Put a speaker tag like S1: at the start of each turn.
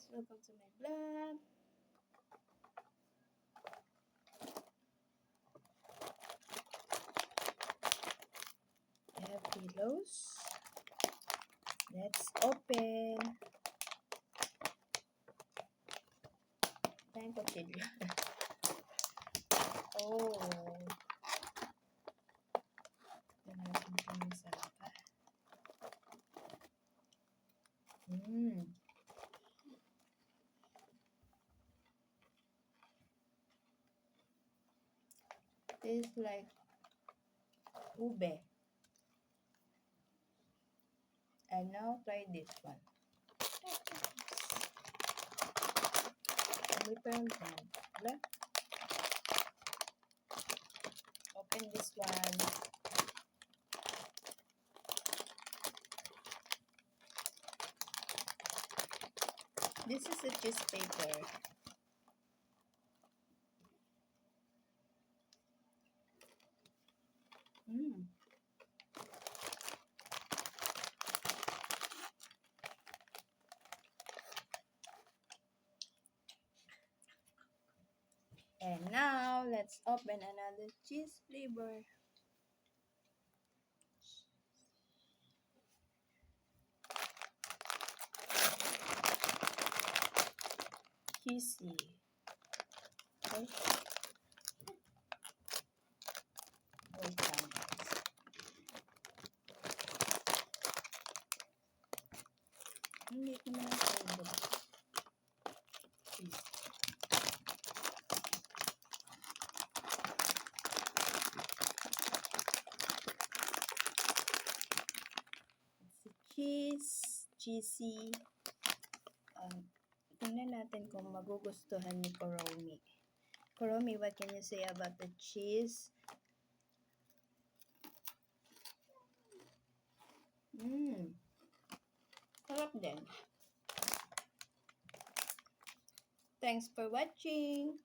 S1: guys! Welcome to my vlog! I have pillows. Let's open! Tayong kutsilyo. Oh! Ito natin kung sarap ka. Tastes like ube. And now try this one. Different one. Open this one. This is a cheese paper. And now, let's open another cheese flavor. Cheesy. Okay. Wait lang, guys. Hindi ko na flavor. Cheese. Cheesy. Tingnan natin kung magugustuhan ni Kuromi. Kuromi, what can you say about the cheese? Sarap din. Thanks for watching.